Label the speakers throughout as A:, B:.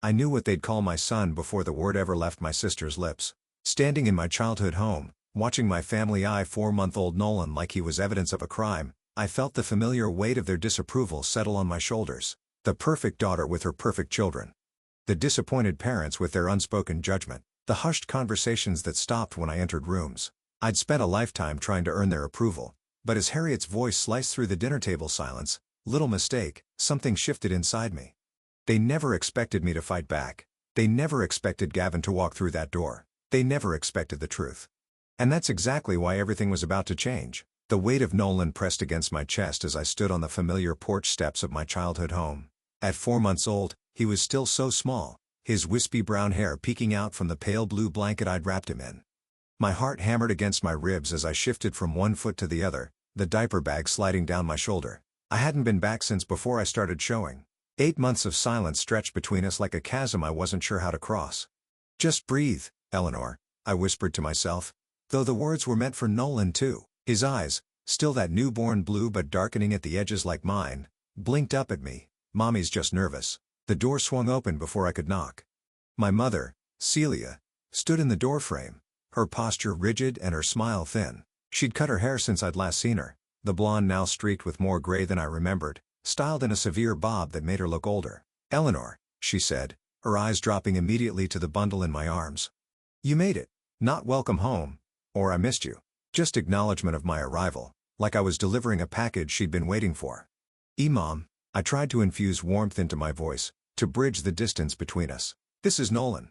A: I knew what they'd call my son before the word ever left my sister's lips. Standing in my childhood home, watching my family eye 4-month-old Nolan like he was evidence of a crime, I felt the familiar weight of their disapproval settle on my shoulders. The perfect daughter with her perfect children. The disappointed parents with their unspoken judgment. The hushed conversations that stopped when I entered rooms. I'd spent a lifetime trying to earn their approval, but as Harriet's voice sliced through the dinner table silence, little mistake, something shifted inside me. They never expected me to fight back. They never expected Gavin to walk through that door. They never expected the truth. And that's exactly why everything was about to change. The weight of Nolan pressed against my chest as I stood on the familiar porch steps of my childhood home. At 4 months old, he was still so small, his wispy brown hair peeking out from the pale blue blanket I'd wrapped him in. My heart hammered against my ribs as I shifted from one foot to the other, the diaper bag sliding down my shoulder. I hadn't been back since before I started showing. 8 months of silence stretched between us like a chasm I wasn't sure how to cross. "Just breathe, Eleanor," I whispered to myself, though the words were meant for Nolan too. His eyes, still that newborn blue but darkening at the edges like mine, blinked up at me. "Mommy's just nervous." The door swung open before I could knock. My mother, Celia, stood in the doorframe, her posture rigid and her smile thin. She'd cut her hair since I'd last seen her, the blonde now streaked with more gray than I remembered, styled in a severe bob that made her look older. "Eleanor," she said, her eyes dropping immediately to the bundle in my arms. "You made it. Not welcome home, or I missed you. Just acknowledgement of my arrival, like I was delivering a package she'd been waiting for." Mom," I tried to infuse warmth into my voice, to bridge the distance between us. "This is Nolan."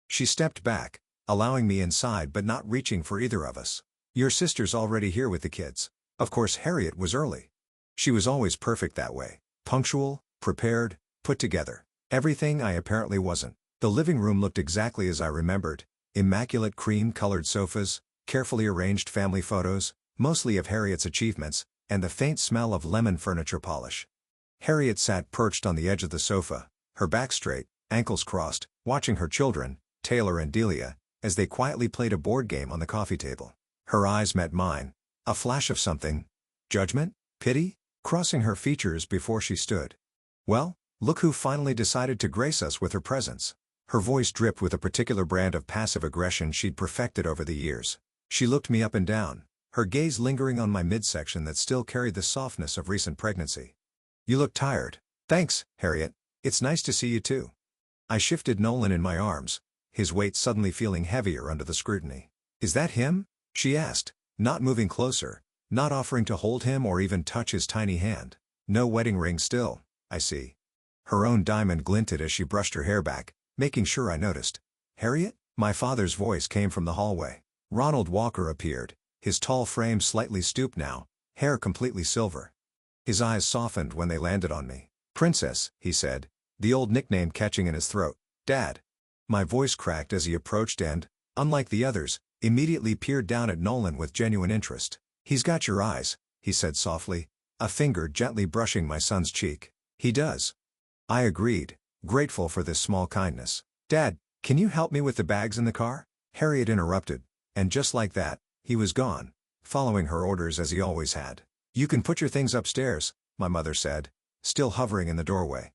A: She stepped back, allowing me inside but not reaching for either of us. "Your sister's already here with the kids." Of course Harriet was early. She was always perfect that way. Punctual, prepared, put together. Everything I apparently wasn't. The living room looked exactly as I remembered. Immaculate cream-colored sofas, carefully arranged family photos, mostly of Harriet's achievements, and the faint smell of lemon furniture polish. Harriet sat perched on the edge of the sofa, her back straight, ankles crossed, watching her children, Taylor and Delia, as they quietly played a board game on the coffee table. Her eyes met mine. A flash of something. Judgment? Pity? Crossing her features before she stood. "Well, look who finally decided to grace us with her presence." Her voice dripped with a particular brand of passive aggression she'd perfected over the years. She looked me up and down, her gaze lingering on my midsection that still carried the softness of recent pregnancy. "You look tired." "Thanks, Harriet. It's nice to see you too." I shifted Nolan in my arms, his weight suddenly feeling heavier under the scrutiny. "Is that him?" she asked, not moving closer, not offering to hold him or even touch his tiny hand. "No wedding ring still, I see." Her own diamond glinted as she brushed her hair back, making sure I noticed. "Harriet?" My father's voice came from the hallway. Ronald Walker appeared, his tall frame slightly stooped now, hair completely silver. His eyes softened when they landed on me. "Princess," he said, the old nickname catching in his throat. "Dad." My voice cracked as he approached and, unlike the others, immediately peered down at Nolan with genuine interest. "He's got your eyes," he said softly, a finger gently brushing my son's cheek. "He does." I agreed, grateful for this small kindness. "Dad, can you help me with the bags in the car?" Harriet interrupted, and just like that, he was gone, following her orders as he always had. "You can put your things upstairs," my mother said, still hovering in the doorway.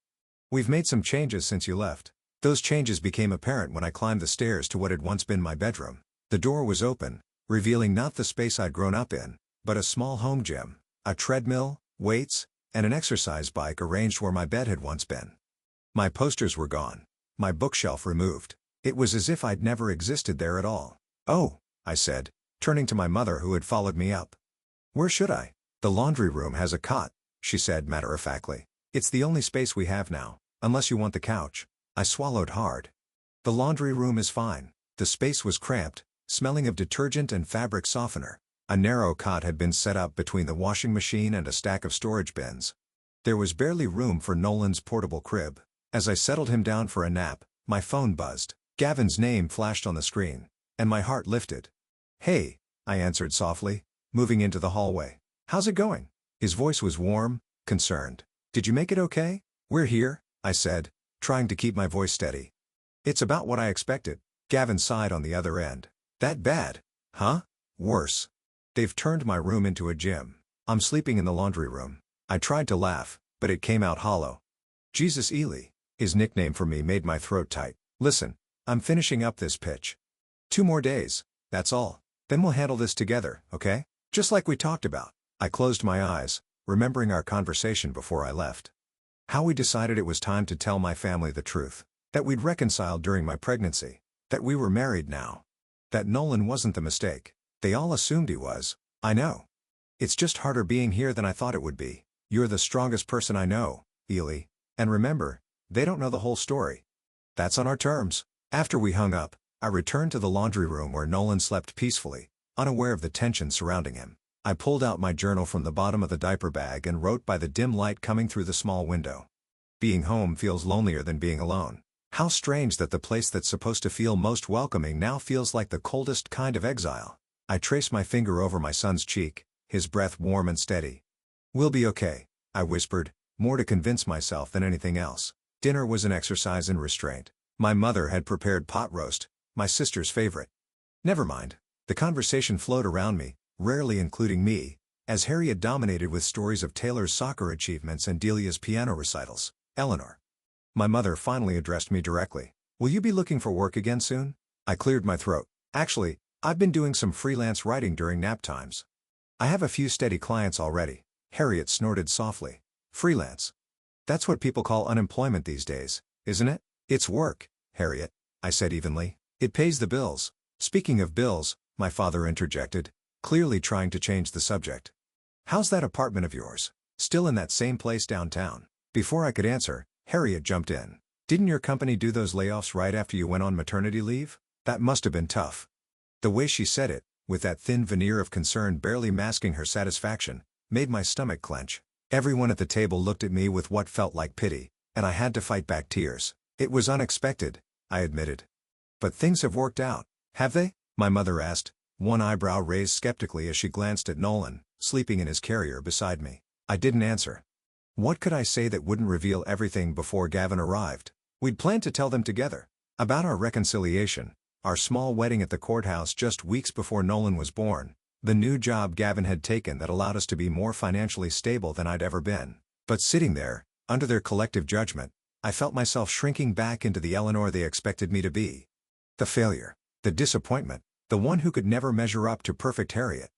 A: "We've made some changes since you left." Those changes became apparent when I climbed the stairs to what had once been my bedroom. The door was open, revealing not the space I'd grown up in, but a small home gym, a treadmill, weights, and an exercise bike arranged where my bed had once been. My posters were gone, my bookshelf removed. It was as if I'd never existed there at all. "Oh," I said, turning to my mother who had followed me up. "Where should I?" "The laundry room has a cot," she said matter-of-factly. "It's the only space we have now, unless you want the couch." I swallowed hard. The laundry room is fine. The space was cramped, smelling of detergent and fabric softener. A narrow cot had been set up between the washing machine and a stack of storage bins. There was barely room for Nolan's portable crib. As I settled him down for a nap, my phone buzzed. Gavin's name flashed on the screen, and my heart lifted. "Hey," I answered softly, moving into the hallway. "How's it going?" His voice was warm, concerned. "Did you make it okay?" "We're here," I said, trying to keep my voice steady. "It's about what I expected." Gavin sighed on the other end. "That bad?" "Huh? Worse. They've turned my room into a gym. I'm sleeping in the laundry room." I tried to laugh, but it came out hollow. "Jesus Ely. His nickname for me made my throat tight. Listen, I'm finishing up this pitch. 2 more days, that's all. Then we'll handle this together, okay? Just like we talked about. I closed my eyes, remembering our conversation before I left. How we decided it was time to tell my family the truth. That we'd reconciled during my pregnancy. That we were married now. That Nolan wasn't the mistake. They all assumed he was. I know. It's just harder being here than I thought it would be. You're the strongest person I know, Ely. And remember, they don't know the whole story. That's on our terms. After we hung up, I returned to the laundry room where Nolan slept peacefully, unaware of the tension surrounding him. I pulled out my journal from the bottom of the diaper bag and wrote by the dim light coming through the small window. Being home feels lonelier than being alone. How strange that the place that's supposed to feel most welcoming now feels like the coldest kind of exile. I traced my finger over my son's cheek, his breath warm and steady. "We'll be okay," I whispered, more to convince myself than anything else. Dinner was an exercise in restraint. My mother had prepared pot roast, my sister's favorite. Never mind. The conversation flowed around me, rarely including me, as Harriet dominated with stories of Taylor's soccer achievements and Delia's piano recitals. "Eleanor." My mother finally addressed me directly. "Will you be looking for work again soon?" I cleared my throat. "Actually, I've been doing some freelance writing during nap times. I have a few steady clients already." Harriet snorted softly. "Freelance? That's what people call unemployment these days, isn't it?" "It's work, Harriet," I said evenly. "It pays the bills." "Speaking of bills," my father interjected, clearly trying to change the subject. "How's that apartment of yours? Still in that same place downtown?" Before I could answer, Harriet jumped in. "Didn't your company do those layoffs right after you went on maternity leave? That must have been tough." The way she said it, with that thin veneer of concern barely masking her satisfaction, made my stomach clench. Everyone at the table looked at me with what felt like pity, and I had to fight back tears. "It was unexpected," I admitted. "But things have worked out, have they?" my mother asked, one eyebrow raised skeptically as she glanced at Nolan, sleeping in his carrier beside me. I didn't answer. What could I say that wouldn't reveal everything before Gavin arrived? We'd planned to tell them together. About our reconciliation, our small wedding at the courthouse just weeks before Nolan was born, the new job Gavin had taken that allowed us to be more financially stable than I'd ever been. But sitting there, under their collective judgment, I felt myself shrinking back into the Eleanor they expected me to be. The failure. The disappointment. The one who could never measure up to perfect Harriet.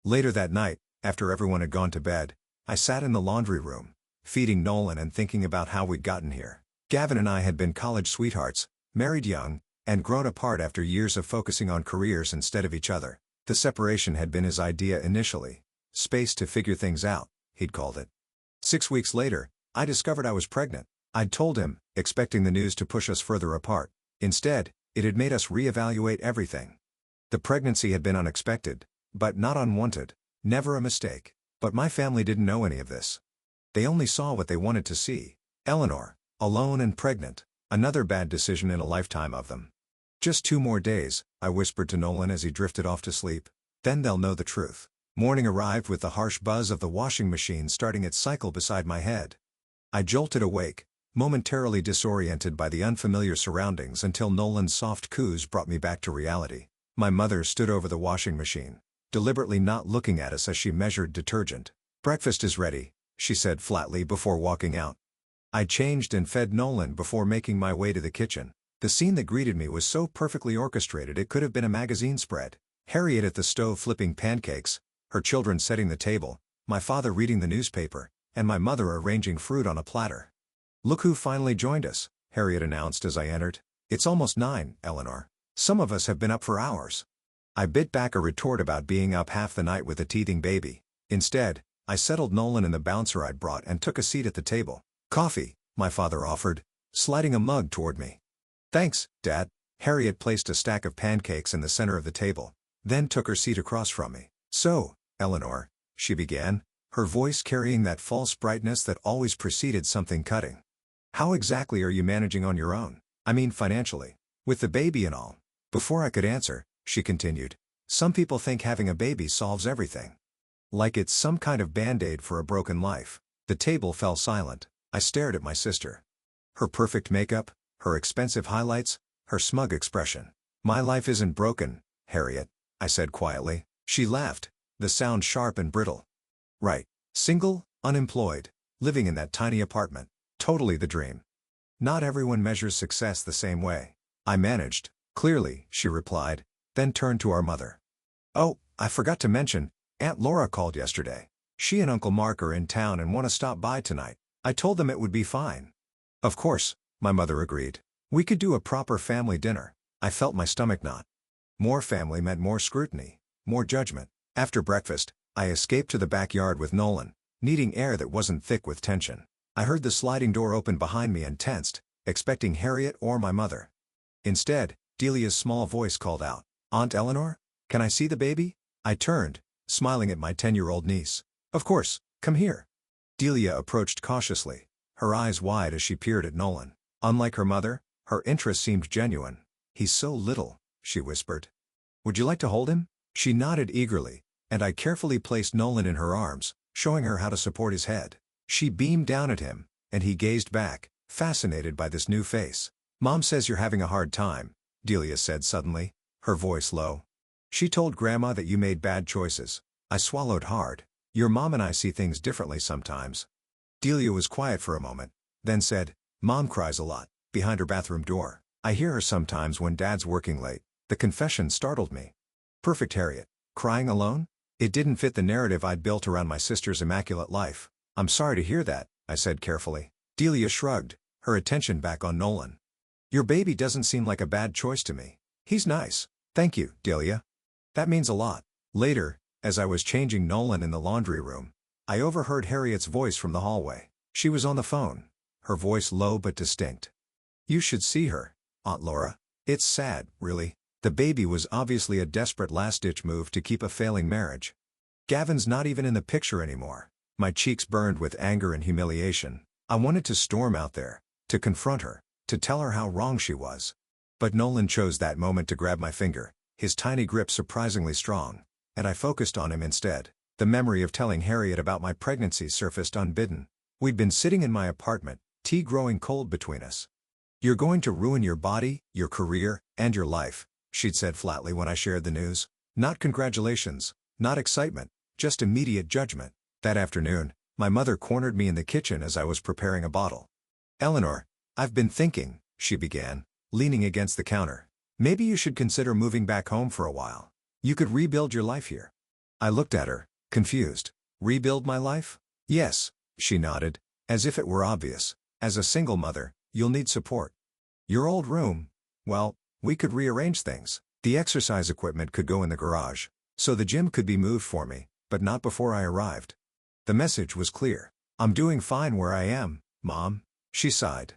A: Later that night, after everyone had gone to bed, I sat in the laundry room, feeding Nolan and thinking about how we'd gotten here. Gavin and I had been college sweethearts, married young, and grown apart after years of focusing on careers instead of each other. The separation had been his idea initially. Space to figure things out, he'd called it. 6 weeks later, I discovered I was pregnant. I'd told him, expecting the news to push us further apart. Instead, it had made us reevaluate everything. The pregnancy had been unexpected, but not unwanted, never a mistake. But my family didn't know any of this. They only saw what they wanted to see. Eleanor, alone and pregnant, another bad decision in a lifetime of them. "Just 2 more days," I whispered to Nolan as he drifted off to sleep. "Then they'll know the truth." Morning arrived with the harsh buzz of the washing machine starting its cycle beside my head. I jolted awake, momentarily disoriented by the unfamiliar surroundings until Nolan's soft coos brought me back to reality. My mother stood over the washing machine, deliberately not looking at us as she measured detergent. "Breakfast is ready," she said flatly before walking out. I changed and fed Nolan before making my way to the kitchen. The scene that greeted me was so perfectly orchestrated it could have been a magazine spread. Harriet at the stove flipping pancakes, her children setting the table, my father reading the newspaper, and my mother arranging fruit on a platter. "Look who finally joined us," Harriet announced as I entered. "It's almost 9, Eleanor. Some of us have been up for hours." I bit back a retort about being up half the night with a teething baby. Instead, I settled Nolan in the bouncer I'd brought and took a seat at the table. "Coffee," my father offered, sliding a mug toward me. "Thanks, Dad." Harriet placed a stack of pancakes in the center of the table, then took her seat across from me. "So, Eleanor," she began, her voice carrying that false brightness that always preceded something cutting. "How exactly are you managing on your own? I mean financially. With the baby and all." Before I could answer, she continued, "Some people think having a baby solves everything. Like it's some kind of band-aid for a broken life." The table fell silent. I stared at my sister. Her perfect makeup, her expensive highlights, her smug expression. "My life isn't broken, Harriet," I said quietly. She laughed, the sound sharp and brittle. "Right. Single, unemployed, living in that tiny apartment. Totally the dream." Not everyone measures success the same way. I managed, clearly, she replied, then turned to our mother. Oh, I forgot to mention, Aunt Laura called yesterday. She and Uncle Mark are in town and want to stop by tonight. I told them it would be fine. Of course, my mother agreed. We could do a proper family dinner. I felt my stomach knot. More family meant more scrutiny, more judgment. After breakfast, I escaped to the backyard with Nolan, needing air that wasn't thick with tension. I heard the sliding door open behind me and tensed, expecting Harriet or my mother. Instead, Delia's small voice called out, "Aunt Eleanor? Can I see the baby?" I turned, smiling at my 10-year-old niece. "Of course, come here." Delia approached cautiously, her eyes wide as she peered at Nolan. Unlike her mother, her interest seemed genuine. "He's so little," she whispered. "Would you like to hold him?" She nodded eagerly, and I carefully placed Nolan in her arms, showing her how to support his head. She beamed down at him, and he gazed back, fascinated by this new face. "Mom says you're having a hard time," Delia said suddenly, her voice low. "She told Grandma that you made bad choices." I swallowed hard. "Your mom and I see things differently sometimes." Delia was quiet for a moment, then said, "Mom cries a lot, behind her bathroom door. I hear her sometimes when Dad's working late." The confession startled me. Perfect Harriet. Crying alone? It didn't fit the narrative I'd built around my sister's immaculate life. "I'm sorry to hear that," I said carefully. Delia shrugged, her attention back on Nolan. "Your baby doesn't seem like a bad choice to me. He's nice." "Thank you, Delia. That means a lot." Later, as I was changing Nolan in the laundry room, I overheard Harriet's voice from the hallway. She was on the phone, her voice low but distinct. "You should see her, Aunt Laura. It's sad, really. The baby was obviously a desperate last-ditch move to keep a failing marriage. Gavin's not even in the picture anymore." My cheeks burned with anger and humiliation. I wanted to storm out there, to confront her, to tell her how wrong she was. But Nolan chose that moment to grab my finger, his tiny grip surprisingly strong, and I focused on him instead. The memory of telling Harriet about my pregnancy surfaced unbidden. We'd been sitting in my apartment, tea growing cold between us. "You're going to ruin your body, your career, and your life," she'd said flatly when I shared the news. Not congratulations, not excitement, just immediate judgment. That afternoon, my mother cornered me in the kitchen as I was preparing a bottle. "Eleanor, I've been thinking," she began, leaning against the counter. "Maybe you should consider moving back home for a while. You could rebuild your life here." I looked at her, confused. "Rebuild my life?" "Yes," she nodded, as if it were obvious. "As a single mother, you'll need support. Your old room, well, we could rearrange things. The exercise equipment could go in the garage, so the gym could be moved for me, but not before I arrived." The message was clear. "I'm doing fine where I am, Mom." She sighed.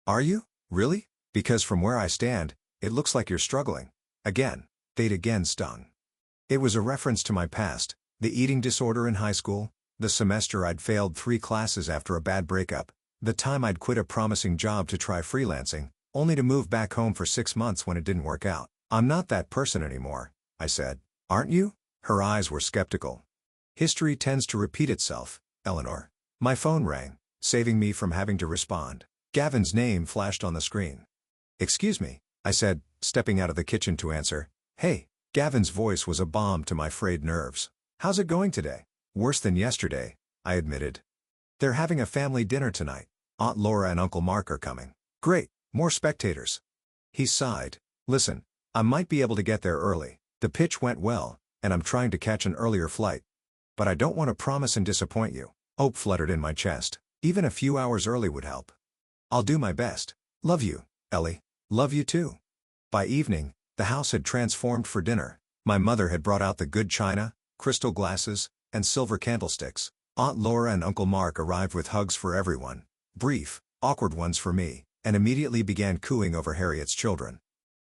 A: "Are you? Really? Because from where I stand, it looks like you're struggling." Again. They'd again stung. It was a reference to my past, the eating disorder in high school, the semester I'd failed 3 classes after a bad breakup, the time I'd quit a promising job to try freelancing, only to move back home for 6 months when it didn't work out. "I'm not that person anymore," I said. "Aren't you?" Her eyes were skeptical. "History tends to repeat itself, Eleanor." My phone rang, saving me from having to respond. Gavin's name flashed on the screen. "Excuse me," I said, stepping out of the kitchen to answer. "Hey." Gavin's voice was a balm to my frayed nerves. "How's it going today?" "Worse than yesterday," I admitted. "They're having a family dinner tonight. Aunt Laura and Uncle Mark are coming." "Great, more spectators." He sighed. "Listen, I might be able to get there early. The pitch went well, and I'm trying to catch an earlier flight. But I don't want to promise and disappoint you." Hope fluttered in my chest. Even a few hours early would help. "I'll do my best. Love you, Ellie." "Love you too." By evening, the house had transformed for dinner. My mother had brought out the good china, crystal glasses, and silver candlesticks. Aunt Laura and Uncle Mark arrived with hugs for everyone, brief, awkward ones for me, and immediately began cooing over Harriet's children.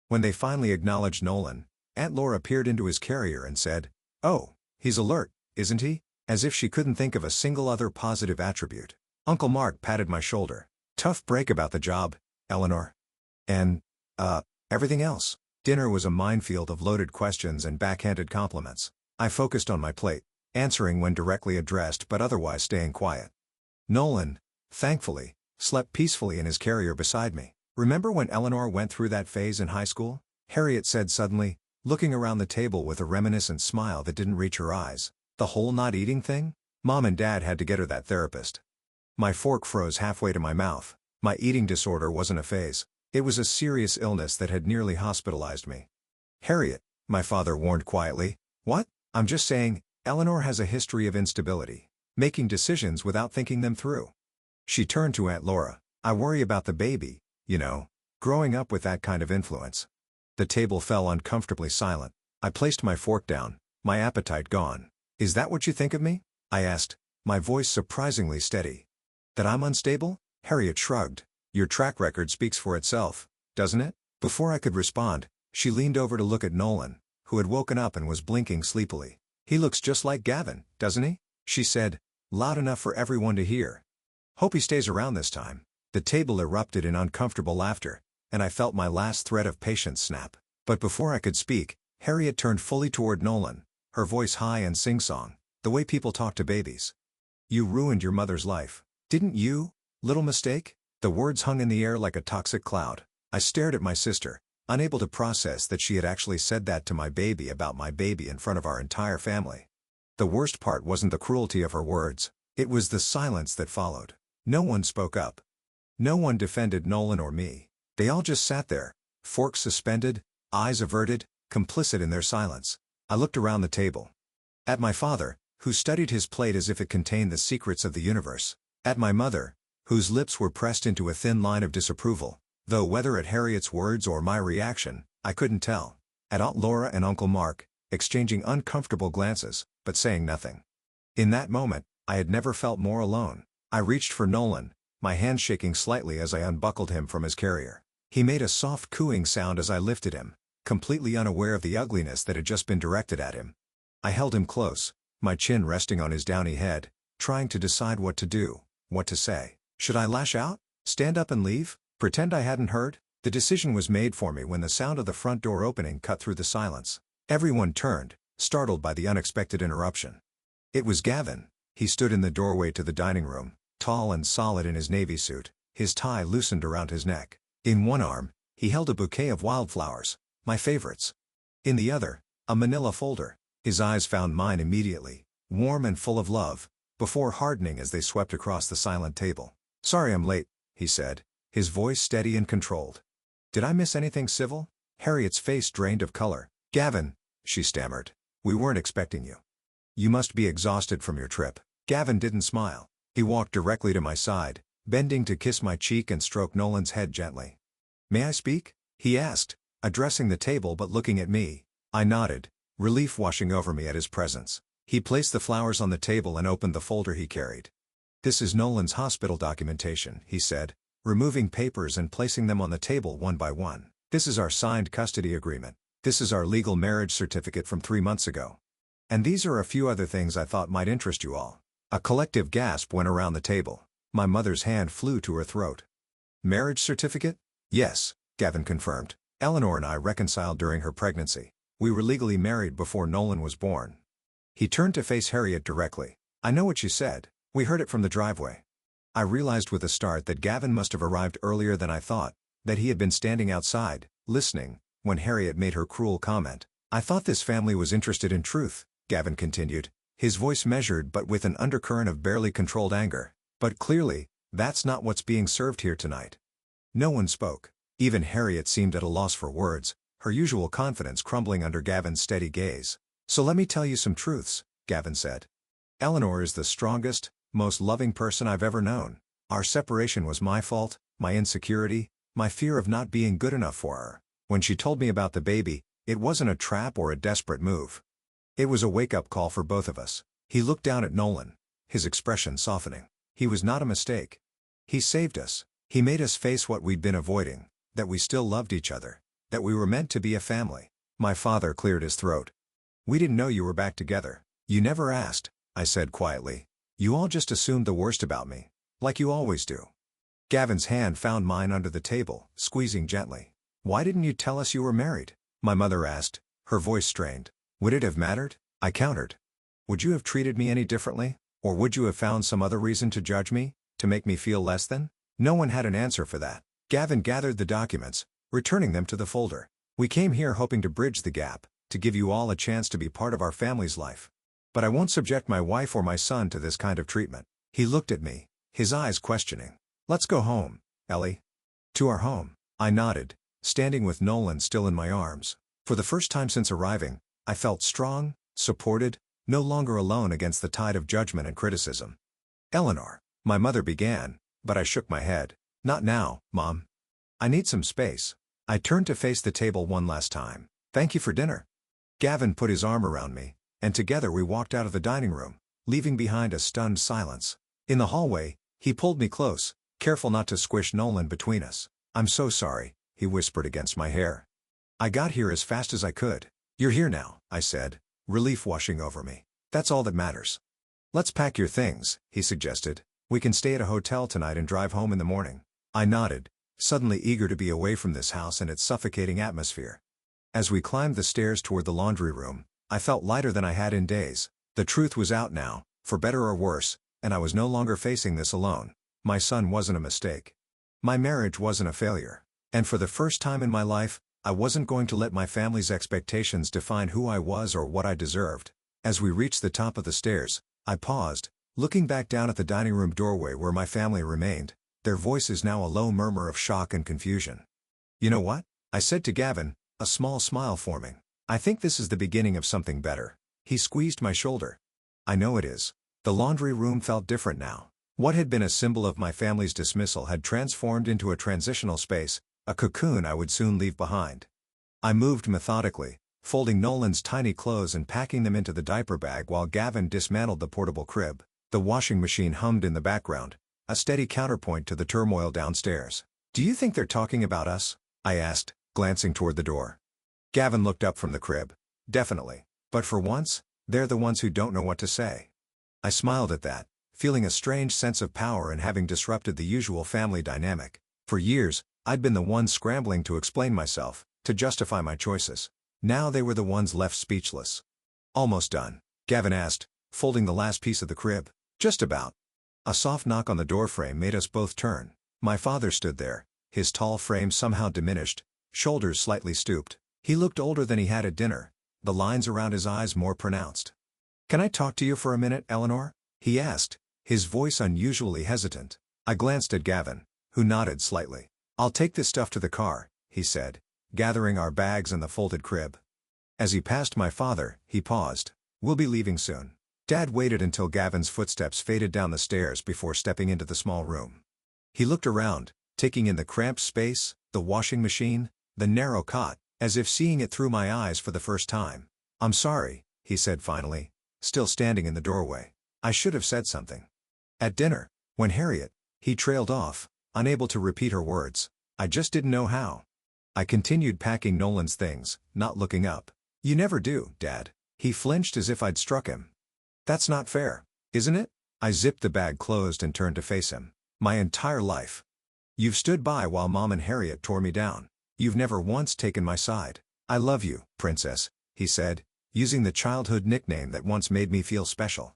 A: When they finally acknowledged Nolan, Aunt Laura peered into his carrier and said, "Oh, he's alert, isn't he?" As if she couldn't think of a single other positive attribute. Uncle Mark patted my shoulder. "Tough break about the job, Eleanor. And, everything else." Dinner was a minefield of loaded questions and backhanded compliments. I focused on my plate, answering when directly addressed but otherwise staying quiet. Nolan, thankfully, slept peacefully in his carrier beside me. "Remember when Eleanor went through that phase in high school?" Harriet said suddenly, looking around the table with a reminiscent smile that didn't reach her eyes. "The whole not eating thing? Mom and Dad had to get her that therapist." My fork froze halfway to my mouth. My eating disorder wasn't a phase. It was a serious illness that had nearly hospitalized me. Harriet, my father warned quietly. What? I'm just saying, Eleanor has a history of instability, making decisions without thinking them through. She turned to Aunt Laura. I worry about the baby, you know, growing up with that kind of influence. The table fell uncomfortably silent. I placed my fork down, my appetite gone. Is that what you think of me? I asked, my voice surprisingly steady. That I'm unstable? Harriet shrugged. Your track record speaks for itself, doesn't it? Before I could respond, she leaned over to look at Nolan, who had woken up and was blinking sleepily. He looks just like Gavin, doesn't he? She said, loud enough for everyone to hear. Hope he stays around this time. The table erupted in uncomfortable laughter, and I felt my last thread of patience snap. But before I could speak, Harriet turned fully toward Nolan, her voice high and sing-song, the way people talk to babies. You ruined your mother's life. Didn't you? Little mistake? The words hung in the air like a toxic cloud. I stared at my sister, unable to process that she had actually said that to my baby about my baby in front of our entire family. The worst part wasn't the cruelty of her words, it was the silence that followed. No one spoke up. No one defended Nolan or me. They all just sat there, forks suspended, eyes averted, complicit in their silence. I looked around the table. At my father, who studied his plate as if it contained the secrets of the universe. At my mother, whose lips were pressed into a thin line of disapproval, though whether at Harriet's words or my reaction, I couldn't tell. At Aunt Laura and Uncle Mark, exchanging uncomfortable glances, but saying nothing. In that moment, I had never felt more alone. I reached for Nolan, my hand shaking slightly as I unbuckled him from his carrier. He made a soft cooing sound as I lifted him, completely unaware of the ugliness that had just been directed at him. I held him close, my chin resting on his downy head, trying to decide what to do, what to say. Should I lash out? Stand up and leave? Pretend I hadn't heard? The decision was made for me when the sound of the front door opening cut through the silence. Everyone turned, startled by the unexpected interruption. It was Gavin. He stood in the doorway to the dining room, tall and solid in his navy suit, his tie loosened around his neck. In one arm, he held a bouquet of wildflowers, my favorites. In the other, a manila folder. His eyes found mine immediately, warm and full of love, before hardening as they swept across the silent table. Sorry I'm late, he said, his voice steady and controlled. Did I miss anything civil? Harriet's face drained of color. Gavin, she stammered. We weren't expecting you. You must be exhausted from your trip. Gavin didn't smile. He walked directly to my side, bending to kiss my cheek and stroke Nolan's head gently. May I speak? He asked, addressing the table but looking at me. I nodded, relief washing over me at his presence. He placed the flowers on the table and opened the folder he carried. This is Nolan's hospital documentation, he said, removing papers and placing them on the table one by one. This is our signed custody agreement. This is our legal marriage certificate from 3 months ago. And these are a few other things I thought might interest you all. A collective gasp went around the table. My mother's hand flew to her throat. Marriage certificate? Yes, Gavin confirmed. Eleanor and I reconciled during her pregnancy. We were legally married before Nolan was born. He turned to face Harriet directly. I know what you said. We heard it from the driveway. I realized with a start that Gavin must have arrived earlier than I thought, that he had been standing outside, listening, when Harriet made her cruel comment. I thought this family was interested in truth, Gavin continued, his voice measured but with an undercurrent of barely controlled anger. But clearly, that's not what's being served here tonight. No one spoke. Even Harriet seemed at a loss for words, her usual confidence crumbling under Gavin's steady gaze. So let me tell you some truths, Gavin said. Eleanor is the strongest, most loving person I've ever known. Our separation was my fault, my insecurity, my fear of not being good enough for her. When she told me about the baby, it wasn't a trap or a desperate move. It was a wake-up call for both of us. He looked down at Nolan, his expression softening. He was not a mistake. He saved us. He made us face what we'd been avoiding, that we still loved each other, that we were meant to be a family. My father cleared his throat. We didn't know you were back together. You never asked, I said quietly. You all just assumed the worst about me, like you always do. Gavin's hand found mine under the table, squeezing gently. Why didn't you tell us you were married? My mother asked, her voice strained. Would it have mattered? I countered. Would you have treated me any differently? Or would you have found some other reason to judge me, to make me feel less than? No one had an answer for that. Gavin gathered the documents, returning them to the folder. We came here hoping to bridge the gap, to give you all a chance to be part of our family's life. But I won't subject my wife or my son to this kind of treatment. He looked at me, his eyes questioning. Let's go home. Ellie? To our home. I nodded, standing with Nolan still in my arms. For the first time since arriving, I felt strong, supported, no longer alone against the tide of judgment and criticism. Eleanor, my mother began, but I shook my head. Not now, Mom. I need some space. I turned to face the table one last time. Thank you for dinner. Gavin put his arm around me, and together we walked out of the dining room, leaving behind a stunned silence. In the hallway, he pulled me close, careful not to squish Nolan between us. I'm so sorry, he whispered against my hair. I got here as fast as I could. You're here now, I said, relief washing over me. That's all that matters. Let's pack your things, he suggested. We can stay at a hotel tonight and drive home in the morning. I nodded, suddenly eager to be away from this house and its suffocating atmosphere. As we climbed the stairs toward the laundry room, I felt lighter than I had in days. The truth was out now, for better or worse, and I was no longer facing this alone. My son wasn't a mistake. My marriage wasn't a failure. And for the first time in my life, I wasn't going to let my family's expectations define who I was or what I deserved. As we reached the top of the stairs, I paused, looking back down at the dining room doorway where my family remained, their voices now a low murmur of shock and confusion. You know what? I said to Gavin, a small smile forming. I think this is the beginning of something better. He squeezed my shoulder. I know it is. The laundry room felt different now. What had been a symbol of my family's dismissal had transformed into a transitional space, a cocoon I would soon leave behind. I moved methodically, folding Nolan's tiny clothes and packing them into the diaper bag while Gavin dismantled the portable crib. The washing machine hummed in the background, a steady counterpoint to the turmoil downstairs. Do you think they're talking about us? I asked, glancing toward the door. Gavin looked up from the crib. Definitely. But for once, they're the ones who don't know what to say. I smiled at that, feeling a strange sense of power in having disrupted the usual family dynamic. For years, I'd been the one scrambling to explain myself, to justify my choices. Now they were the ones left speechless. Almost done? Gavin asked, folding the last piece of the crib. Just about. A soft knock on the doorframe made us both turn. My father stood there, his tall frame somehow diminished, shoulders slightly stooped. He looked older than he had at dinner, the lines around his eyes more pronounced. Can I talk to you for a minute, Eleanor? He asked, his voice unusually hesitant. I glanced at Gavin, who nodded slightly. I'll take this stuff to the car, he said, gathering our bags and the folded crib. As he passed my father, he paused. We'll be leaving soon. Dad waited until Gavin's footsteps faded down the stairs before stepping into the small room. He looked around, taking in the cramped space, the washing machine, the narrow cot, as if seeing it through my eyes for the first time. I'm sorry, he said finally, still standing in the doorway. I should have said something. At dinner, when Harriet, he trailed off, unable to repeat her words. I just didn't know how. I continued packing Nolan's things, not looking up. You never do, Dad. He flinched as if I'd struck him. That's not fair, isn't it? I zipped the bag closed and turned to face him. My entire life. You've stood by while Mom and Harriet tore me down. You've never once taken my side. I love you, Princess, he said, using the childhood nickname that once made me feel special.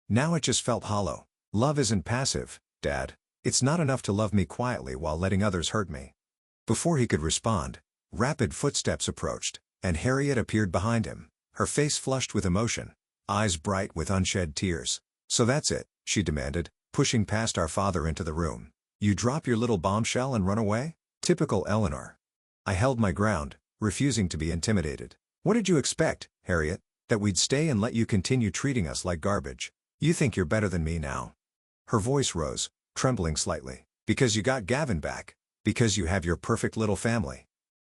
A: Now it just felt hollow. Love isn't passive, Dad. It's not enough to love me quietly while letting others hurt me. Before he could respond, rapid footsteps approached, and Harriet appeared behind him, her face flushed with emotion, eyes bright with unshed tears. So that's it, she demanded, pushing past our father into the room. You drop your little bombshell and run away? Typical Eleanor. I held my ground, refusing to be intimidated. What did you expect, Harriet? That we'd stay and let you continue treating us like garbage? You think you're better than me now? Her voice rose, trembling slightly. Because you got Gavin back. Because you have your perfect little family.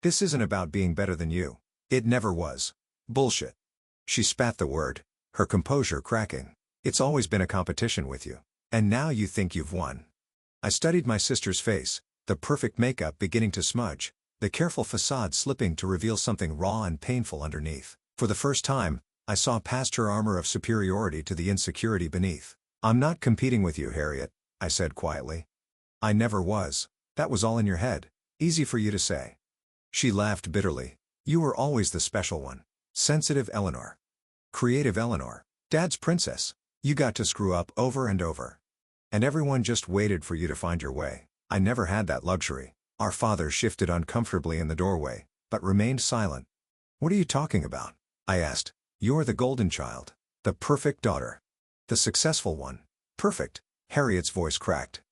A: This isn't about being better than you. It never was. Bullshit. She spat the word, her composure cracking. It's always been a competition with you. And now you think you've won. I studied my sister's face, the perfect makeup beginning to smudge, the careful facade slipping to reveal something raw and painful underneath. For the first time, I saw past her armor of superiority to the insecurity beneath. I'm not competing with you, Harriet, I said quietly. I never was. That was all in your head. Easy for you to say. She laughed bitterly. You were always the special one. Sensitive Eleanor. Creative Eleanor. Dad's princess. You got to screw up over and over. And everyone just waited for you to find your way. I never had that luxury. Our father shifted uncomfortably in the doorway, but remained silent. What are you talking about? I asked. You're the golden child. The perfect daughter. The successful one. Perfect. Harriet's voice cracked.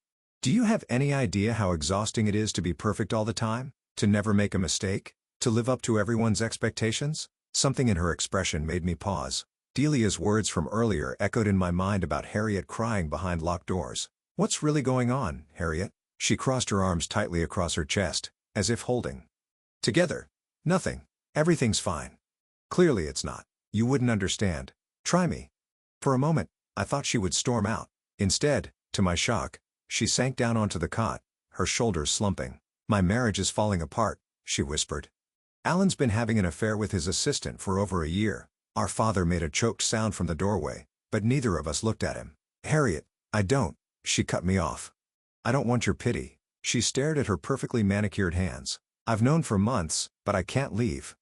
A: Do you have any idea how exhausting it is to be perfect all the time? To never make a mistake? To live up to everyone's expectations? Something in her expression made me pause. Delia's words from earlier echoed in my mind about Harriet crying behind locked doors. What's really going on, Harriet? She crossed her arms tightly across her chest, as if holding together. Nothing. Everything's fine. Clearly it's not. You wouldn't understand. Try me. For a moment, I thought she would storm out. Instead, to my shock, she sank down onto the cot, her shoulders slumping. My marriage is falling apart, she whispered. Alan's been having an affair with his assistant for over a year. Our father made a choked sound from the doorway, but neither of us looked at him. Harriet, I don't, she cut me off. I don't want your pity. She stared at her perfectly manicured hands. I've known for months, but I can't leave.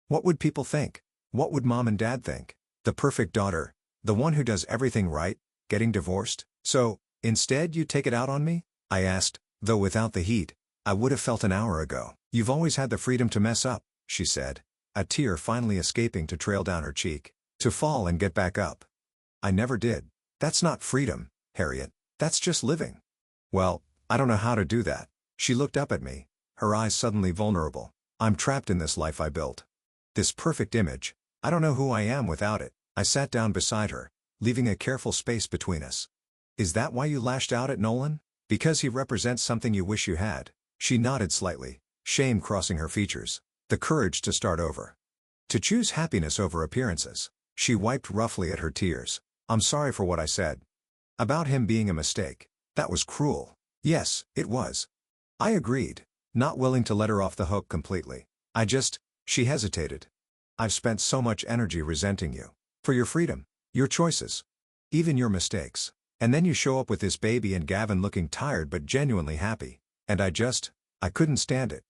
A: What would people think? What would Mom and Dad think? The perfect daughter, the one who does everything right, getting divorced? So, instead you take it out on me? I asked, though without the heat I would have felt an hour ago. You've always had the freedom to mess up, she said, a tear finally escaping to trail down her cheek. To fall and get back up. I never did. That's not freedom, Harriet. That's just living. Well, I don't know how to do that. She looked up at me, her eyes suddenly vulnerable. I'm trapped in this life I built. This perfect image. I don't know who I am without it. I sat down beside her, leaving a careful space between us. Is that why you lashed out at Nolan? Because he represents something you wish you had? She nodded slightly, shame crossing her features. The courage to start over. To choose happiness over appearances. She wiped roughly at her tears. I'm sorry for what I said. About him being a mistake. That was cruel. Yes, it was. I agreed, not willing to let her off the hook completely. She hesitated. I've spent so much energy resenting you. For your freedom, your choices, even your mistakes. And then you show up with this baby and Gavin looking tired but genuinely happy. And I couldn't stand it.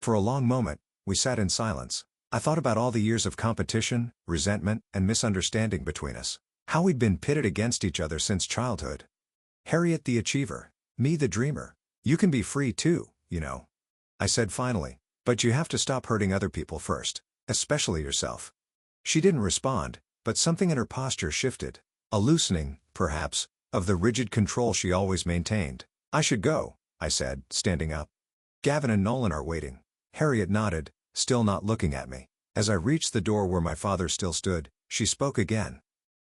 A: For a long moment, we sat in silence. I thought about all the years of competition, resentment, and misunderstanding between us. How we'd been pitted against each other since childhood. Harriet the achiever, me the dreamer. You can be free too, you know. I said finally, but you have to stop hurting other people first, especially yourself. She didn't respond, but something in her posture shifted. A loosening, perhaps, of the rigid control she always maintained. I should go, I said, standing up. Gavin and Nolan are waiting. Harriet nodded, still not looking at me. As I reached the door where my father still stood, she spoke again.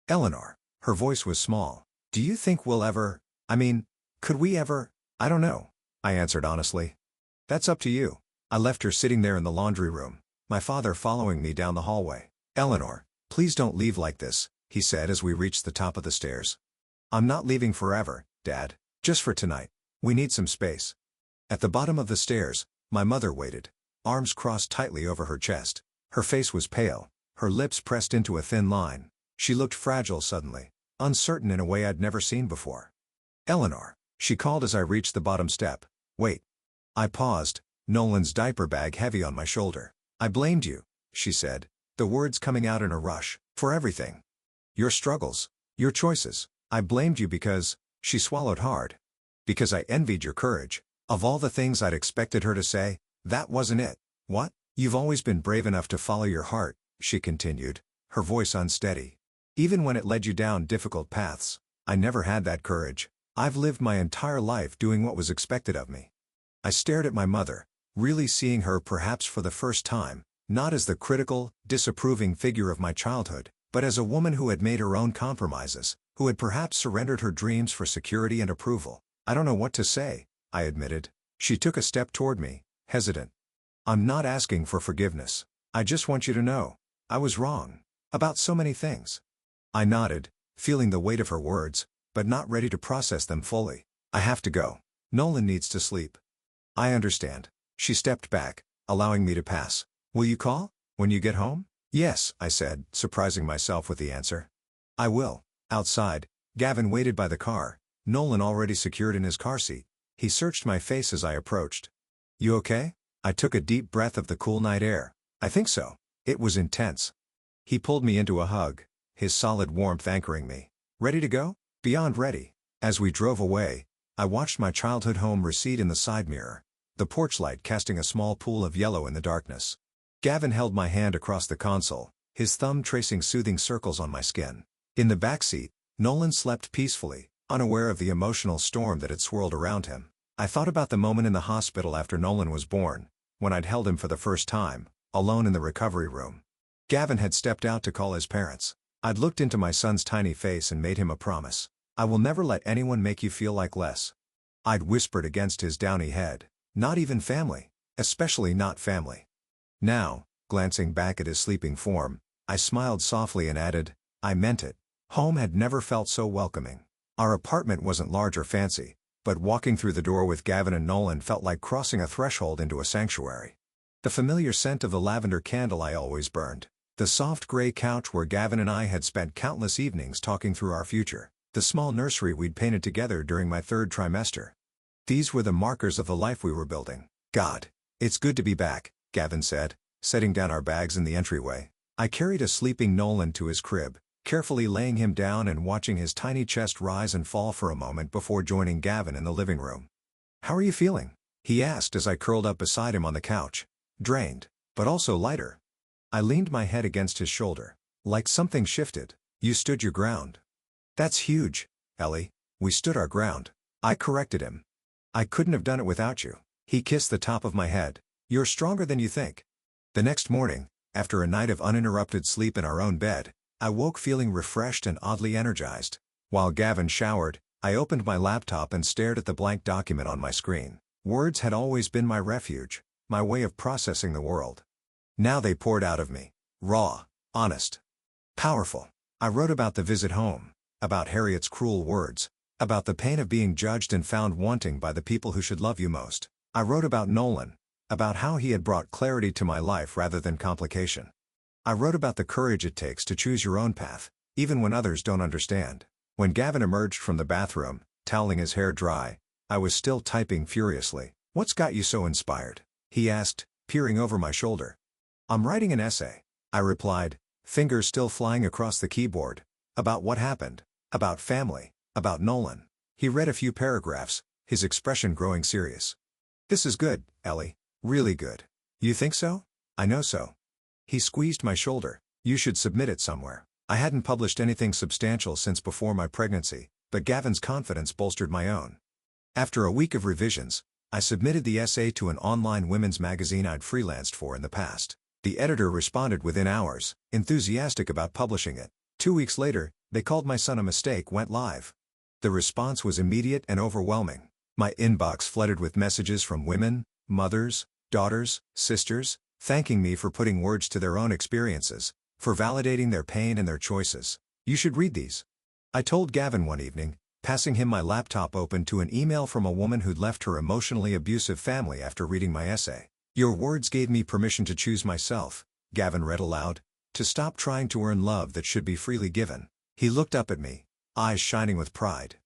A: Eleanor. Her voice was small. Do you think we'll ever, could we ever? I don't know, I answered honestly. That's up to you. I left her sitting there in the laundry room, my father following me down the hallway. Eleanor, please don't leave like this, he said as we reached the top of the stairs. I'm not leaving forever, Dad. Just for tonight. We need some space. At the bottom of the stairs, my mother waited, arms crossed tightly over her chest. Her face was pale, her lips pressed into a thin line. She looked fragile suddenly, uncertain in a way I'd never seen before. Eleanor, she called as I reached the bottom step. Wait. I paused, Nolan's diaper bag heavy on my shoulder. I blamed you, she said, the words coming out in a rush, for everything. Your struggles, your choices. I blamed you because, she swallowed hard. Because I envied your courage. Of all the things I'd expected her to say, that wasn't it. What? You've always been brave enough to follow your heart, she continued, her voice unsteady. Even when it led you down difficult paths. I never had that courage. I've lived my entire life doing what was expected of me. I stared at my mother, really seeing her perhaps for the first time, not as the critical, disapproving figure of my childhood, but as a woman who had made her own compromises, who had perhaps surrendered her dreams for security and approval. I don't know what to say, I admitted. She took a step toward me, hesitant. I'm not asking for forgiveness. I just want you to know, I was wrong. About so many things. I nodded, feeling the weight of her words, but not ready to process them fully. I have to go. Nolan needs to sleep. I understand. She stepped back, allowing me to pass. Will you call? When you get home? Yes, I said, surprising myself with the answer. I will. Outside, Gavin waited by the car, Nolan already secured in his car seat. He searched my face as I approached. You okay? I took a deep breath of the cool night air. I think so. It was intense. He pulled me into a hug, his solid warmth anchoring me. Ready to go? Beyond ready. As we drove away, I watched my childhood home recede in the side mirror, the porch light casting a small pool of yellow in the darkness. Gavin held my hand across the console, his thumb tracing soothing circles on my skin. In the back seat, Nolan slept peacefully, unaware of the emotional storm that had swirled around him. I thought about the moment in the hospital after Nolan was born, when I'd held him for the first time, alone in the recovery room. Gavin had stepped out to call his parents. I'd looked into my son's tiny face and made him a promise. I will never let anyone make you feel like less. I'd whispered against his downy head. Not even family. Especially not family. Now, glancing back at his sleeping form, I smiled softly and added, I meant it. Home had never felt so welcoming. Our apartment wasn't large or fancy, but walking through the door with Gavin and Nolan felt like crossing a threshold into a sanctuary. The familiar scent of the lavender candle I always burned. The soft gray couch where Gavin and I had spent countless evenings talking through our future. The small nursery we'd painted together during my third trimester. These were the markers of the life we were building. God, it's good to be back, Gavin said, setting down our bags in the entryway. I carried a sleeping Nolan to his crib, carefully laying him down and watching his tiny chest rise and fall for a moment before joining Gavin in the living room. How are you feeling? He asked as I curled up beside him on the couch. Drained, but also lighter. I leaned my head against his shoulder. Like something shifted. You stood your ground. That's huge, Ellie. We stood our ground. I corrected him. I couldn't have done it without you. He kissed the top of my head. You're stronger than you think. The next morning, after a night of uninterrupted sleep in our own bed, I woke feeling refreshed and oddly energized. While Gavin showered, I opened my laptop and stared at the blank document on my screen. Words had always been my refuge, my way of processing the world. Now they poured out of me. Raw, honest, powerful. I wrote about the visit home, about Harriet's cruel words, about the pain of being judged and found wanting by the people who should love you most. I wrote about Nolan, about how he had brought clarity to my life rather than complication. I wrote about the courage it takes to choose your own path, even when others don't understand. When Gavin emerged from the bathroom, toweling his hair dry, I was still typing furiously. What's got you so inspired? He asked, peering over my shoulder. I'm writing an essay, I replied, fingers still flying across the keyboard. About what happened. About family. About Nolan. He read a few paragraphs, his expression growing serious. This is good, Ellie. Really good. You think so? I know so. He squeezed my shoulder. You should submit it somewhere. I hadn't published anything substantial since before my pregnancy, but Gavin's confidence bolstered my own. After a week of revisions, I submitted the essay to an online women's magazine I'd freelanced for in the past. The editor responded within hours, enthusiastic about publishing it. 2 weeks later, they called my son a mistake went live. The response was immediate and overwhelming. My inbox flooded with messages from women, mothers, daughters, sisters, thanking me for putting words to their own experiences, for validating their pain and their choices. You should read these. I told Gavin one evening, passing him my laptop open to an email from a woman who'd left her emotionally abusive family after reading my essay. Your words gave me permission to choose myself, Gavin read aloud, to stop trying to earn love that should be freely given. He looked up at me, eyes shining with pride.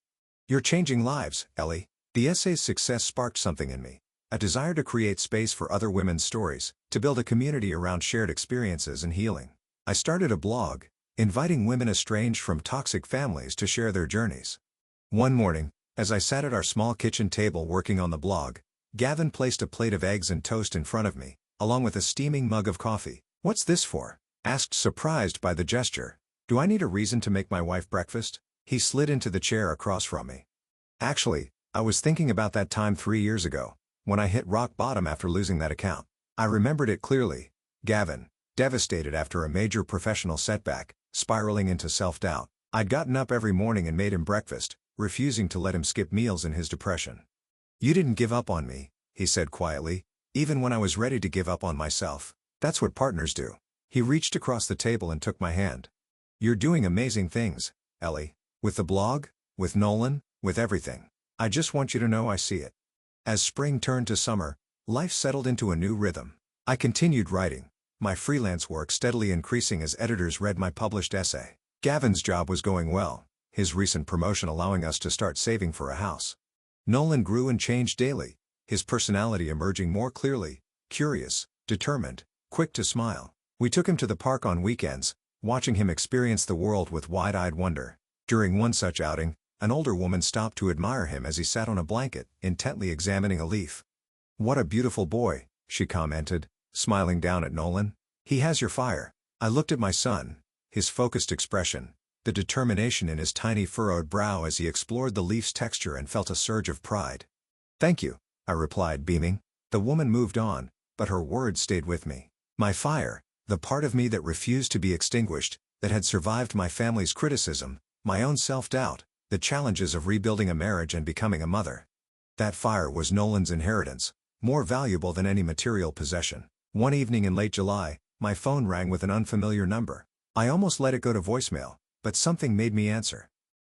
A: You're changing lives, Ellie. The essay's success sparked something in me. A desire to create space for other women's stories, to build a community around shared experiences and healing. I started a blog, inviting women estranged from toxic families to share their journeys. One morning, as I sat at our small kitchen table working on the blog, Gavin placed a plate of eggs and toast in front of me, along with a steaming mug of coffee. What's this for? Asked, surprised by the gesture. Do I need a reason to make my wife breakfast? He slid into the chair across from me. Actually, I was thinking about that time 3 years ago, when I hit rock bottom after losing that account. I remembered it clearly. Gavin, devastated after a major professional setback, spiraling into self-doubt. I'd gotten up every morning and made him breakfast, refusing to let him skip meals in his depression. You didn't give up on me, he said quietly, even when I was ready to give up on myself. That's what partners do. He reached across the table and took my hand. You're doing amazing things, Ellie. With the blog, with Nolan, with everything. I just want you to know I see it. As spring turned to summer, life settled into a new rhythm. I continued writing, my freelance work steadily increasing as editors read my published essay. Gavin's job was going well, his recent promotion allowing us to start saving for a house. Nolan grew and changed daily, his personality emerging more clearly, curious, determined, quick to smile. We took him to the park on weekends, watching him experience the world with wide-eyed wonder. During one such outing, an older woman stopped to admire him as he sat on a blanket, intently examining a leaf. What a beautiful boy, she commented, smiling down at Nolan. He has your fire. I looked at my son, his focused expression, the determination in his tiny furrowed brow as he explored the leaf's texture and felt a surge of pride. Thank you, I replied, beaming. The woman moved on, but her words stayed with me. My fire, the part of me that refused to be extinguished, that had survived my family's criticism, my own self-doubt, the challenges of rebuilding a marriage and becoming a mother. That fire was Nolan's inheritance, more valuable than any material possession. One evening in late July, my phone rang with an unfamiliar number. I almost let it go to voicemail, but something made me answer.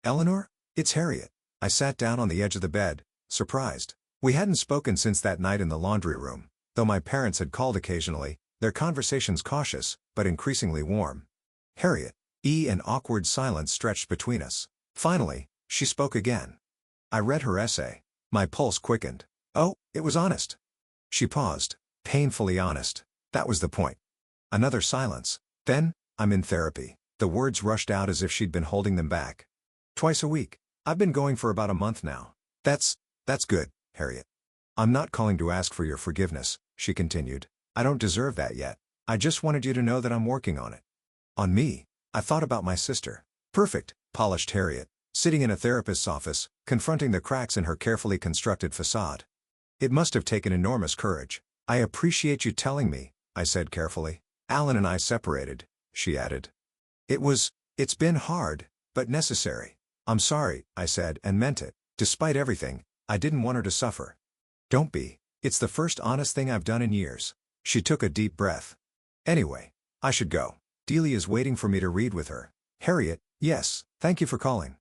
A: Eleanor? It's Harriet. I sat down on the edge of the bed, surprised. We hadn't spoken since that night in the laundry room, though my parents had called occasionally, their conversations cautious, but increasingly warm. Harriet. An awkward silence stretched between us. Finally, she spoke again. I read her essay. My pulse quickened. Oh, it was honest. She paused. Painfully honest. That was the point. Another silence. Then, I'm in therapy. The words rushed out as if she'd been holding them back. Twice a week. I've been going for about a month now. That's good, Harriet. I'm not calling to ask for your forgiveness, she continued. I don't deserve that yet. I just wanted you to know that I'm working on it. On me? I thought about my sister. Perfect, polished Harriet, sitting in a therapist's office, confronting the cracks in her carefully constructed facade. It must have taken enormous courage. I appreciate you telling me, I said carefully. Alan and I separated, she added. It's been hard, but necessary. I'm sorry, I said, and meant it. Despite everything, I didn't want her to suffer. Don't be. It's the first honest thing I've done in years. She took a deep breath. Anyway, I should go. Delia's waiting for me to read with her. Harriet, yes, thank you for calling.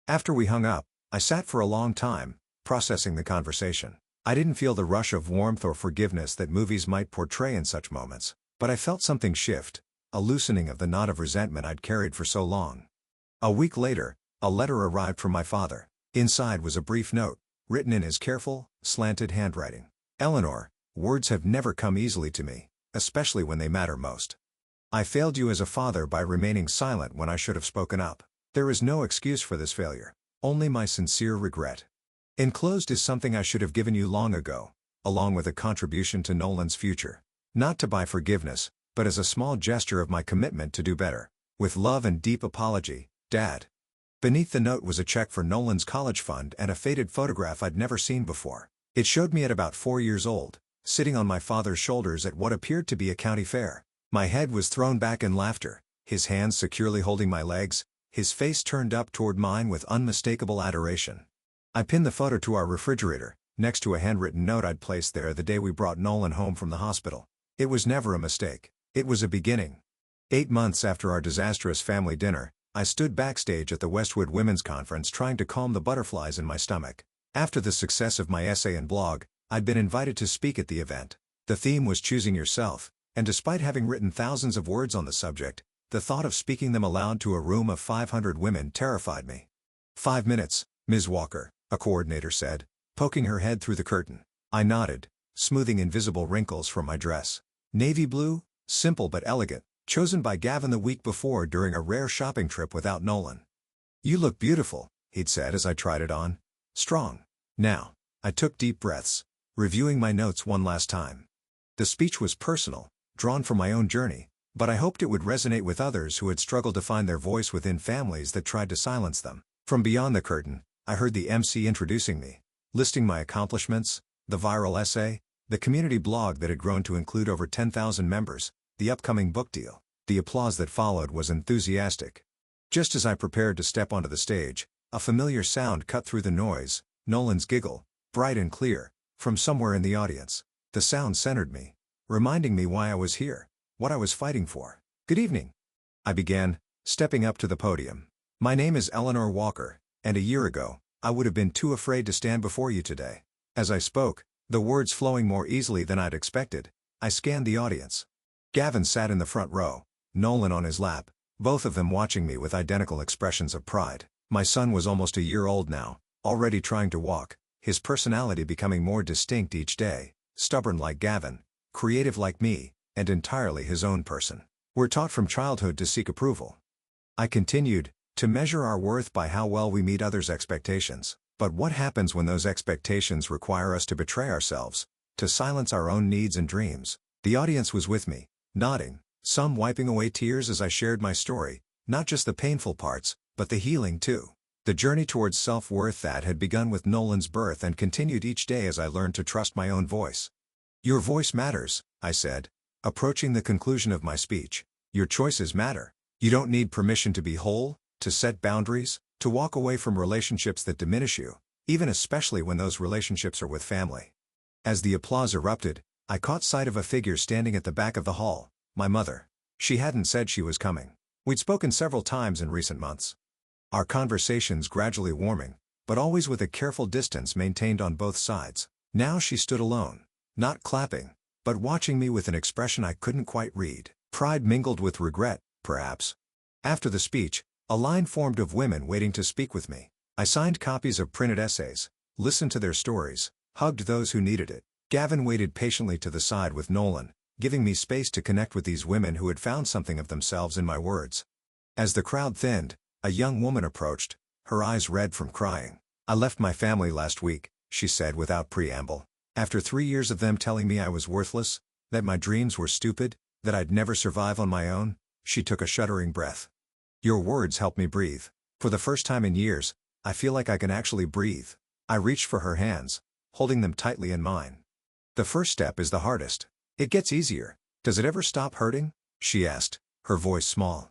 A: After we hung up, I sat for a long time, processing the conversation. I didn't feel the rush of warmth or forgiveness that movies might portray in such moments, but I felt something shift, a loosening of the knot of resentment I'd carried for so long. A week later, a letter arrived from my father. Inside was a brief note, written in his careful, slanted handwriting. Eleanor, words have never come easily to me, especially when they matter most. I failed you as a father by remaining silent when I should have spoken up. There is no excuse for this failure, only my sincere regret. Enclosed is something I should have given you long ago, along with a contribution to Nolan's future. Not to buy forgiveness, but as a small gesture of my commitment to do better. With love and deep apology, Dad. Beneath the note was a check for Nolan's college fund and a faded photograph I'd never seen before. It showed me at about 4 years old, sitting on my father's shoulders at what appeared to be a county fair. My head was thrown back in laughter, his hands securely holding my legs, his face turned up toward mine with unmistakable adoration. I pinned the photo to our refrigerator, next to a handwritten note I'd placed there the day we brought Nolan home from the hospital. It was never a mistake. It was a beginning. 8 months after our disastrous family dinner, I stood backstage at the Westwood Women's Conference trying to calm the butterflies in my stomach. After the success of my essay and blog, I'd been invited to speak at the event. The theme was choosing yourself, and despite having written thousands of words on the subject, the thought of speaking them aloud to a room of 500 women terrified me. 5 minutes, Ms. Walker, a coordinator said, poking her head through the curtain. I nodded, smoothing invisible wrinkles from my dress. Navy blue, simple but elegant, chosen by Gavin the week before during a rare shopping trip without Nolan. You look beautiful, he'd said as I tried it on. Strong. Now. I took deep breaths, reviewing my notes one last time. The speech was personal, drawn from my own journey, but I hoped it would resonate with others who had struggled to find their voice within families that tried to silence them. From beyond the curtain, I heard the MC introducing me, listing my accomplishments, the viral essay, the community blog that had grown to include over 10,000 members, the upcoming book deal. The applause that followed was enthusiastic. Just as I prepared to step onto the stage, a familiar sound cut through the noise, Nolan's giggle, bright and clear, from somewhere in the audience. The sound centered me, reminding me why I was here, what I was fighting for. Good evening, I began, stepping up to the podium. My name is Eleanor Walker, and a year ago, I would have been too afraid to stand before you today. As I spoke, the words flowing more easily than I'd expected, I scanned the audience. Gavin sat in the front row, Nolan on his lap, both of them watching me with identical expressions of pride. My son was almost a year old now, already trying to walk, his personality becoming more distinct each day, stubborn like Gavin, creative like me, and entirely his own person. We're taught from childhood to seek approval. I continued, to measure our worth by how well we meet others' expectations. But what happens when those expectations require us to betray ourselves, to silence our own needs and dreams? The audience was with me, nodding, some wiping away tears as I shared my story, not just the painful parts, but the healing too. The journey towards self-worth that had begun with Nolan's birth and continued each day as I learned to trust my own voice. Your voice matters, I said, approaching the conclusion of my speech. Your choices matter. You don't need permission to be whole, to set boundaries, to walk away from relationships that diminish you, even especially when those relationships are with family. As the applause erupted, I caught sight of a figure standing at the back of the hall, my mother. She hadn't said she was coming. We'd spoken several times in recent months. Our conversations gradually warming, but always with a careful distance maintained on both sides. Now she stood alone, not clapping, but watching me with an expression I couldn't quite read. Pride mingled with regret, perhaps. After the speech, a line formed of women waiting to speak with me. I signed copies of printed essays, listened to their stories, hugged those who needed it. Gavin waited patiently to the side with Nolan, giving me space to connect with these women who had found something of themselves in my words. As the crowd thinned, a young woman approached, her eyes red from crying. I left my family last week, she said without preamble. After 3 years of them telling me I was worthless, that my dreams were stupid, that I'd never survive on my own, she took a shuddering breath. Your words helped me breathe. For the first time in years, I feel like I can actually breathe. I reached for her hands, holding them tightly in mine. The first step is the hardest. It gets easier. Does it ever stop hurting? She asked, her voice small.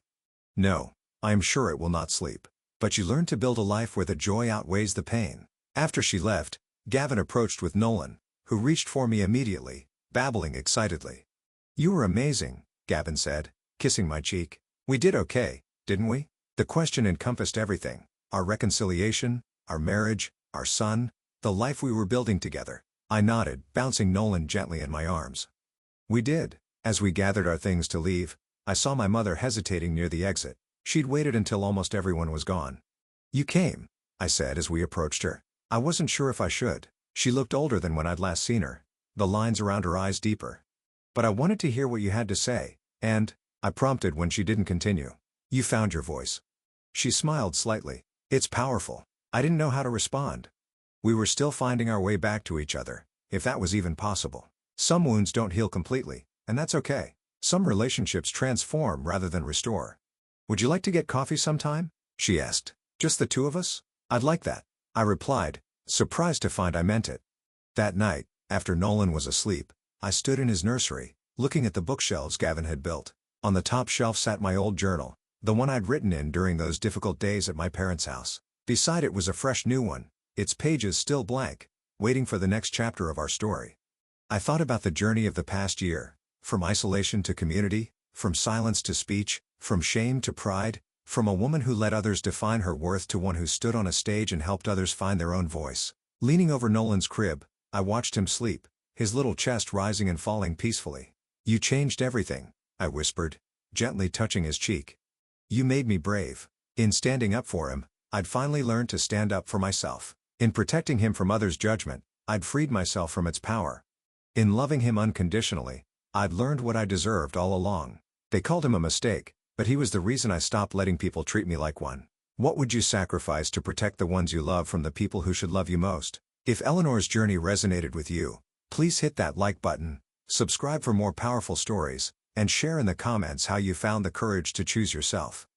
A: No, I am sure it will not sleep. But you learn to build a life where the joy outweighs the pain. After she left, Gavin approached with Nolan, who reached for me immediately, babbling excitedly. You were amazing, Gavin said, kissing my cheek. We did okay, didn't we? The question encompassed everything. Our reconciliation, our marriage, our son, the life we were building together. I nodded, bouncing Nolan gently in my arms. We did. As we gathered our things to leave, I saw my mother hesitating near the exit. She'd waited until almost everyone was gone. You came, I said as we approached her. I wasn't sure if I should. She looked older than when I'd last seen her, the lines around her eyes deeper. But I wanted to hear what you had to say, and, I prompted when she didn't continue. You found your voice. She smiled slightly. It's powerful. I didn't know how to respond. We were still finding our way back to each other, if that was even possible. Some wounds don't heal completely, and that's okay. Some relationships transform rather than restore. Would you like to get coffee sometime? She asked. Just the two of us? I'd like that, I replied, surprised to find I meant it. That night, after Nolan was asleep, I stood in his nursery, looking at the bookshelves Gavin had built. On the top shelf sat my old journal, the one I'd written in during those difficult days at my parents' house. Beside it was a fresh new one, its pages still blank, waiting for the next chapter of our story. I thought about the journey of the past year, from isolation to community, from silence to speech, from shame to pride, from a woman who let others define her worth to one who stood on a stage and helped others find their own voice. Leaning over Nolan's crib, I watched him sleep, his little chest rising and falling peacefully. You changed everything, I whispered, gently touching his cheek. You made me brave. In standing up for him, I'd finally learned to stand up for myself. In protecting him from others' judgment, I'd freed myself from its power. In loving him unconditionally, I'd learned what I deserved all along. They called him a mistake, but he was the reason I stopped letting people treat me like one. What would you sacrifice to protect the ones you love from the people who should love you most? If Eleanor's journey resonated with you, please hit that like button, subscribe for more powerful stories, and share in the comments how you found the courage to choose yourself.